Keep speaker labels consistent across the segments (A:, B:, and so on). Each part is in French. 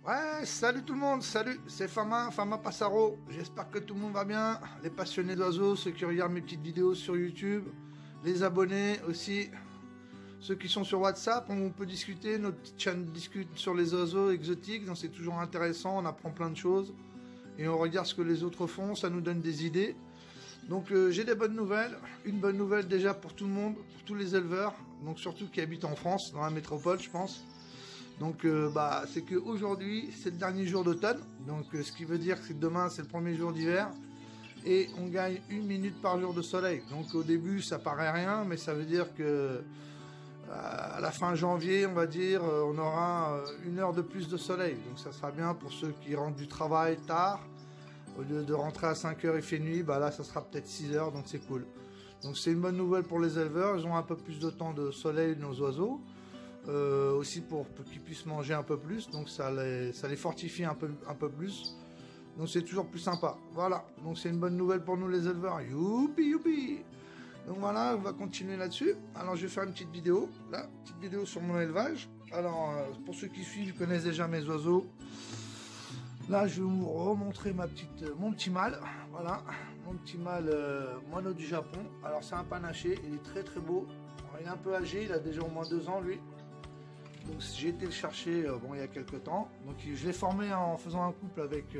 A: Ouais, salut tout le monde, salut, c'est Fama Passaro. J'espère que tout le monde va bien. Les passionnés d'oiseaux, ceux qui regardent mes petites vidéos sur YouTube, les abonnés aussi, ceux qui sont sur WhatsApp, on peut discuter. Notre petite chaîne discute sur les oiseaux exotiques, donc c'est toujours intéressant, on apprend plein de choses. Et on regarde ce que les autres font, ça nous donne des idées. Donc j'ai des bonnes nouvelles. Une bonne nouvelle déjà pour tout le monde, pour tous les éleveurs, donc surtout qui habitent en France, dans la métropole je pense. Donc c'est qu'aujourd'hui c'est le dernier jour d'automne, donc ce qui veut dire que demain c'est le premier jour d'hiver et on gagne 1 minute par jour de soleil. Donc au début ça paraît rien, mais ça veut dire que à la fin janvier on va dire on aura 1 heure de plus de soleil. Donc ça sera bien pour ceux qui rentrent du travail tard. Au lieu de rentrer à 5 heures il fait nuit, là ça sera peut-être 6 heures, donc c'est cool. Donc c'est une bonne nouvelle pour les éleveurs, ils ont un peu plus de temps de soleil nos oiseaux. Aussi pour qu'ils puissent manger un peu plus, donc ça les fortifie un peu plus, donc c'est toujours plus sympa. Voilà, donc c'est une bonne nouvelle pour nous les éleveurs. Youpi youpi. Donc voilà, on va continuer là-dessus. Alors je vais faire une petite vidéo, là, petite vidéo sur mon élevage. Alors pour ceux qui suivent, ils connaissent déjà mes oiseaux. Là je vais vous remontrer mon petit mâle. Voilà, mon petit mâle moineau du Japon. Alors c'est un panaché, il est très très beau. Alors, il est un peu âgé, il a déjà au moins 2 ans lui. Donc j'ai été le chercher il y a quelques temps. Donc je l'ai formé en faisant un couple avec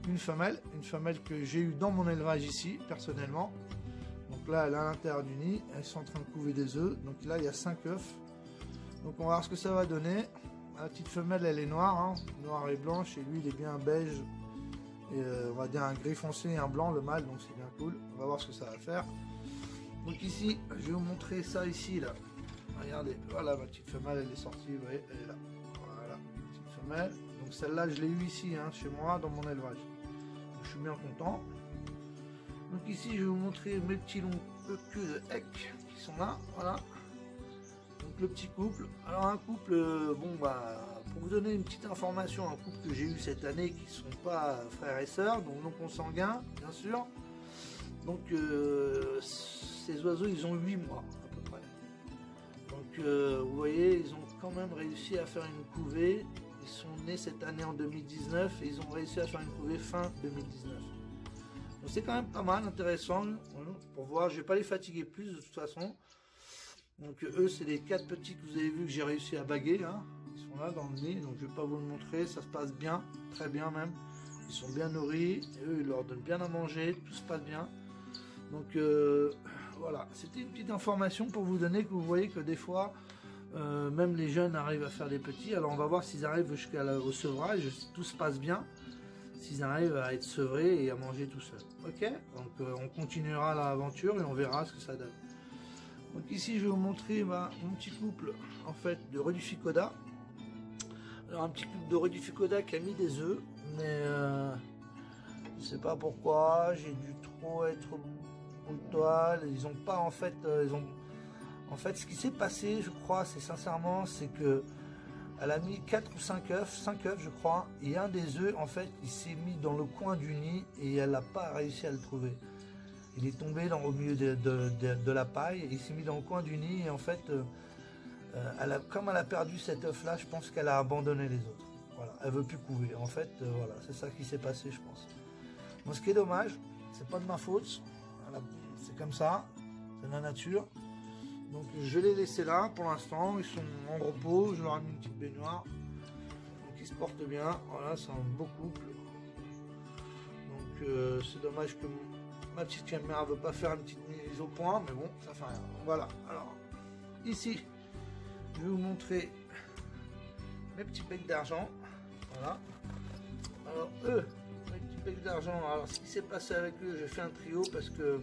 A: une femelle que j'ai eue dans mon élevage ici personnellement. Donc là elle est à l'intérieur du nid, elles sont en train de couver des œufs. Donc là il y a 5 œufs. Donc on va voir ce que ça va donner. La petite femelle elle est noire, hein, noire et blanche, et lui il est bien beige. Et on va dire un gris foncé et un blanc le mâle, donc c'est bien cool. On va voir ce que ça va faire. Donc ici je vais vous montrer ça ici là. Regardez, voilà ma petite femelle, elle est sortie, vous voyez, elle est là. Voilà, petite femelle. Donc celle-là, je l'ai eue ici, hein, chez moi, dans mon élevage. Donc, je suis bien content. Donc ici, je vais vous montrer mes petits longs queues de hec qui sont là, voilà. Donc le petit couple. Alors un couple, pour vous donner une petite information, un couple que j'ai eu cette année qui ne sont pas frères et sœurs, donc non consanguins, bien sûr. Donc ces oiseaux, ils ont 8 mois. Donc vous voyez, ils ont quand même réussi à faire une couvée. Ils sont nés cette année en 2019 et ils ont réussi à faire une couvée fin 2019. Donc c'est quand même pas mal, intéressant pour voir. Je vais pas les fatiguer plus de toute façon. Donc eux, c'est les 4 petits que vous avez vu que j'ai réussi à baguer. Hein. Ils sont là dans le nid, donc je vais pas vous le montrer. Ça se passe bien, très bien même. Ils sont bien nourris et eux, ils leur donnent bien à manger. Tout se passe bien. Donc voilà, c'était une petite information pour vous donner que vous voyez que des fois, même les jeunes arrivent à faire des petits. Alors on va voir s'ils arrivent jusqu'au sevrage, si tout se passe bien, s'ils arrivent à être sevrés et à manger tout seuls. Ok, donc on continuera l'aventure et on verra ce que ça donne. Donc ici je vais vous montrer mon petit couple en fait de Redificoda. Alors un petit couple de Redificoda qui a mis des œufs, mais je sais pas pourquoi, j'ai dû trop être de toile. Ils ont pas en fait, ce qui s'est passé, je crois, c'est que elle a mis 4 ou 5 œufs, je crois, et un des œufs en fait il s'est mis dans le coin du nid et elle n'a pas réussi à le trouver. Il est tombé au milieu de la paille et il s'est mis dans le coin du nid et en fait comme elle a perdu cet œuf là, je pense qu'elle a abandonné les autres. Voilà, elle veut plus couver. En fait, voilà, c'est ça qui s'est passé, je pense. Donc ce qui est dommage, c'est pas de ma faute. C'est comme ça, c'est la nature. Donc je l'ai laissé là pour l'instant, ils sont en repos, je leur ai mis une petite baignoire. Donc ils se portent bien, voilà, c'est un beau couple. Donc c'est dommage que ma petite caméra ne veut pas faire une petite mise au point, mais bon, ça fait rien. Voilà, alors ici, je vais vous montrer mes petits becs d'argent. Voilà. Alors eux, mes petits becs d'argent, alors ce qui s'est passé avec eux, j'ai fait un trio parce que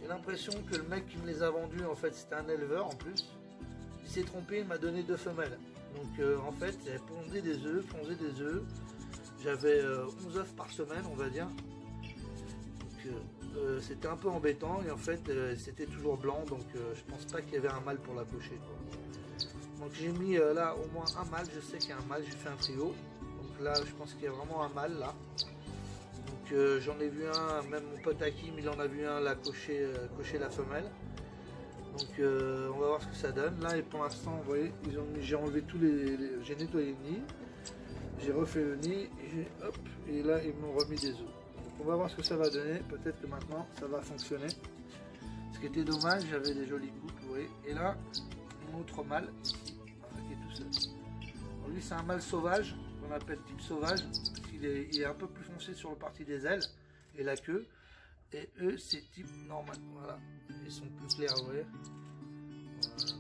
A: j'ai l'impression que le mec qui me les a vendus, en fait, c'était un éleveur en plus. Il s'est trompé, il m'a donné 2 femelles. Donc en fait, elle pondait des œufs, J'avais 11 œufs par semaine, on va dire. Donc c'était un peu embêtant et en fait, c'était toujours blanc, donc je pense pas qu'il y avait un mâle pour la cocher. Donc j'ai mis là au moins un mâle, je sais qu'il y a un mâle, j'ai fait un trio. Donc là, je pense qu'il y a vraiment un mâle là. Donc j'en ai vu un, même mon pote Hakim, il en a vu un là cocher la femelle. Donc on va voir ce que ça donne. Là et pour l'instant, vous voyez, j'ai enlevé tous j'ai nettoyé le nid. j'ai refait le nid, et là ils m'ont remis des œufs. Donc on va voir ce que ça va donner, peut-être que maintenant ça va fonctionner. Ce qui était dommage, j'avais des jolies coupes, vous voyez. Et là, mon autre mâle, ici, voilà, qui est tout seul. Alors lui c'est un mâle sauvage, qu'on appelle type sauvage, il est un peu plus foncé sur le parti des ailes et la queue. Et eux c'est type normal, voilà. Ils sont plus clairs, vous voyez. Voilà.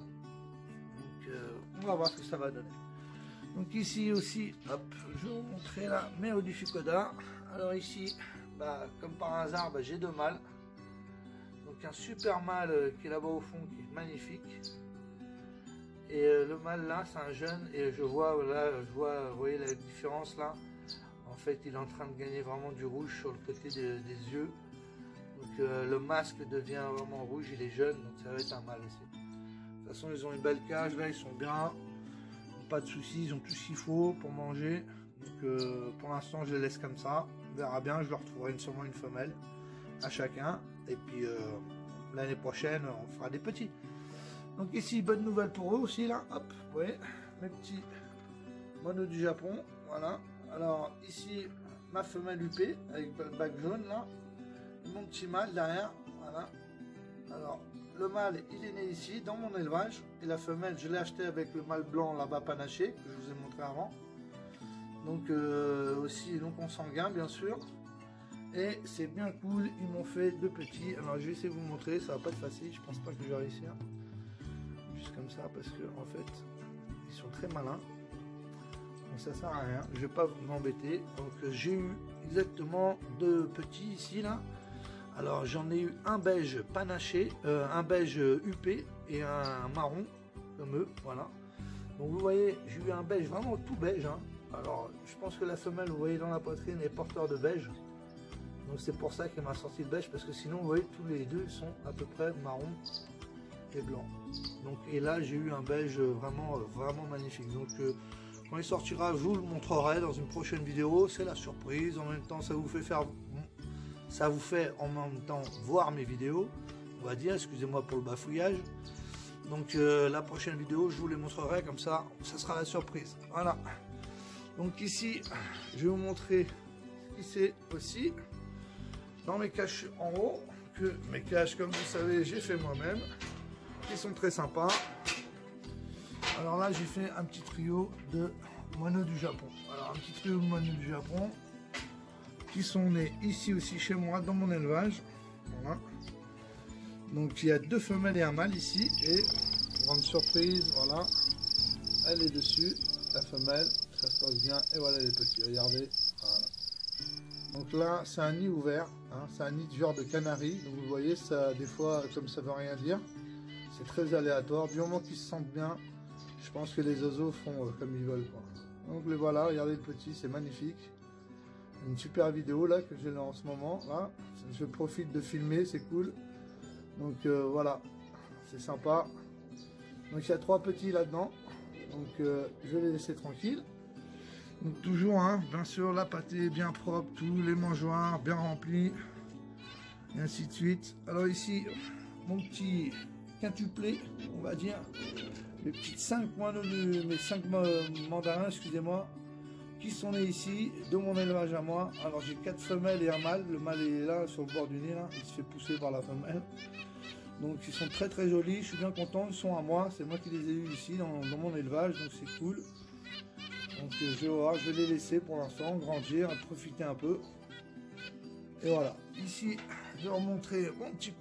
A: Donc on va voir ce que ça va donner. Donc ici aussi, hop, je vais vous montrer là mes Odyphicoda. Alors ici, bah, comme par hasard, bah, j'ai deux mâles. Donc un super mâle qui est là-bas au fond, qui est magnifique. Et le mâle là, c'est un jeune. Et je vois là, vous voyez la différence là. En fait, il est en train de gagner vraiment du rouge sur le côté des yeux. Donc le masque devient vraiment rouge, il est jeune, donc ça va être un mâle aussi. De toute façon, ils ont une belle cage, là ils sont bien. Pas de soucis, ils ont tout ce qu'il faut pour manger. Donc pour l'instant, je les laisse comme ça. On verra bien, je leur trouverai sûrement une femelle à chacun. Et puis l'année prochaine, on fera des petits. Donc ici, bonne nouvelle pour eux aussi là. Hop, vous voyez, mes petits monos du Japon. Voilà. Alors ici, ma femelle UP avec le bac jaune là. Et mon petit mâle derrière. Voilà. Alors, le mâle, il est né ici, dans mon élevage. Et la femelle, je l'ai acheté avec le mâle blanc là-bas panaché, que je vous ai montré avant. Donc, aussi non consanguin, bien sûr. Et c'est bien cool, ils m'ont fait deux petits. Alors, je vais essayer de vous montrer, ça va pas être facile. Je pense pas que je vais réussir. Juste comme ça, parce que en fait, ils sont très malins. Donc, ça sert à rien. Je vais pas m'embêter. Donc, j'ai eu exactement deux petits ici, là. Alors j'en ai eu un beige panaché, un beige UP et un marron comme eux, voilà. Donc vous voyez, j'ai eu un beige vraiment tout beige. Hein. Alors je pense que la femelle, vous voyez dans la poitrine, est porteur de beige. Donc c'est pour ça qu'elle m'a sorti le beige, parce que sinon vous voyez tous les deux sont à peu près marron et blanc. Donc et là j'ai eu un beige vraiment magnifique. Donc quand il sortira, je vous le montrerai dans une prochaine vidéo. C'est la surprise. En même temps, ça vous fait en même temps voir mes vidéos, on va dire, excusez-moi pour le bafouillage. Donc la prochaine vidéo, je vous les montrerai, comme ça sera la surprise. Voilà. Donc ici, je vais vous montrer ce qui c'est aussi dans mes caches en haut, que mes caches, comme vous savez, j'ai fait moi-même, qui sont très sympas. Alors là, j'ai fait un petit trio de moineaux du Japon. Alors un petit trio de moineaux du Japon, qui sont nés ici aussi chez moi dans mon élevage. Voilà. Donc il y a deux femelles et un mâle ici, et grande surprise, voilà, elle est dessus, la femelle, ça se passe bien, et voilà les petits, regardez, voilà. Donc là c'est un nid ouvert, hein, c'est un nid de genre de canari, donc vous voyez ça, des fois comme ça veut rien dire, c'est très aléatoire, du moment qu'ils se sentent bien, je pense que les oiseaux font comme ils veulent, quoi. Donc les voilà, regardez le petit, c'est magnifique. Une super vidéo là que j'ai là en ce moment là, je profite de filmer, c'est cool. Donc voilà, c'est sympa. Donc il y a trois petits là dedans, donc je vais les laisser tranquilles. Donc toujours hein, bien sûr la pâtée bien propre, tous les mangeoires bien remplis et ainsi de suite. Alors ici mon petit quintuplé, on va dire, les petites 5 moineaux, mes 5 mandarins, excusez-moi, qui sont nés ici, de mon élevage à moi. Alors j'ai 4 femelles et un mâle. Le mâle est là sur le bord du nez, là. Il se fait pousser par la femelle. Donc ils sont très jolis, je suis bien content, ils sont à moi. C'est moi qui les ai eus ici dans mon élevage, donc c'est cool. Donc je vais les laisser pour l'instant grandir, profiter un peu. Et voilà, ici je vais vous montrer mon petit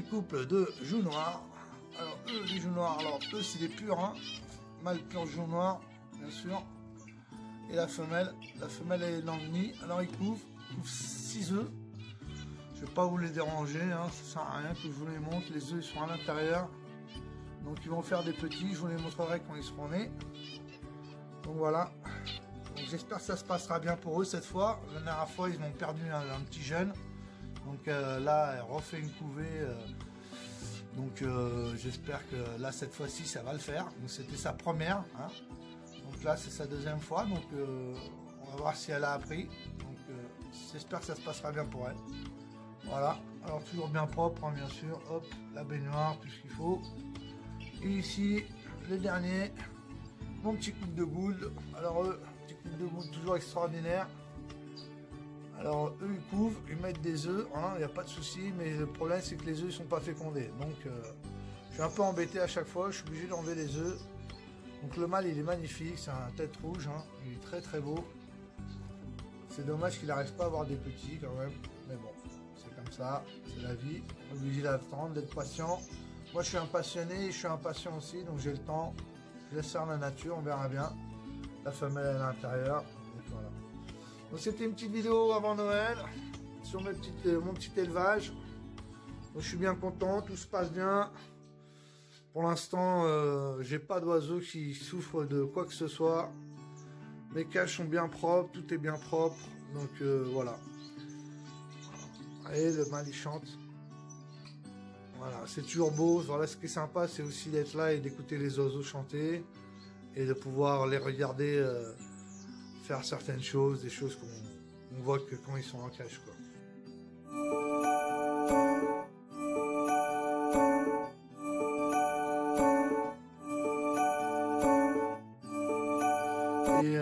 A: couple de joues noirs. Alors eux, les joues noirs, alors eux c'est des purs, hein. Mâle pur joue noir, bien sûr. Et la femelle elle est dans le nid. Alors ils couvrent 6 œufs. Je vais pas vous les déranger, hein, ça sert à rien que je vous les montre. Les œufs ils sont à l'intérieur. Donc ils vont faire des petits, je vous les montrerai quand ils seront nés. Donc voilà. J'espère que ça se passera bien pour eux cette fois. La dernière fois ils m'ont perdu un petit jeune. Donc là elle refait une couvée. Donc j'espère que là cette fois-ci ça va le faire. Donc c'était sa première. Hein. Donc là c'est sa deuxième fois. Donc on va voir si elle a appris. Donc j'espère que ça se passera bien pour elle. Voilà. Alors toujours bien propre hein, bien sûr. Hop, la baignoire, tout ce qu'il faut. Et ici le dernier. Mon petit couple de boules. Alors eux, petit couple de boules toujours extraordinaire. Alors eux ils couvent, ils mettent des œufs, hein, il n'y a pas de souci, mais le problème c'est que les œufs ils sont pas fécondés. Donc je suis un peu embêté à chaque fois, je suis obligé d'enlever les œufs. Donc le mâle il est magnifique, c'est un tête rouge, hein, il est très très beau. C'est dommage qu'il n'arrive pas à avoir des petits quand même, mais bon, c'est comme ça, c'est la vie, obligé d'attendre, d'être patient. Moi je suis un passionné, je suis impatient aussi, donc j'ai le temps, je laisse faire la nature, on verra bien. La femelle à l'intérieur, donc voilà. Donc c'était une petite vidéo avant Noël, sur mon petit élevage. Donc je suis bien content, tout se passe bien. Pour l'instant, j'ai pas d'oiseaux qui souffrent de quoi que ce soit. Mes cages sont bien propres, tout est bien propre. Donc voilà. Allez, le mâle il chante. Voilà, c'est toujours beau. Voilà, ce qui est sympa, c'est aussi d'être là et d'écouter les oiseaux chanter. Et de pouvoir les regarder faire certaines choses, des choses qu'on voit que quand ils sont en cage, quoi. Et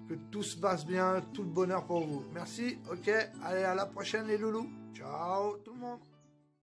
A: que tout se passe bien, tout le bonheur pour vous. Merci, ok, allez à la prochaine les loulous. Ciao tout le monde.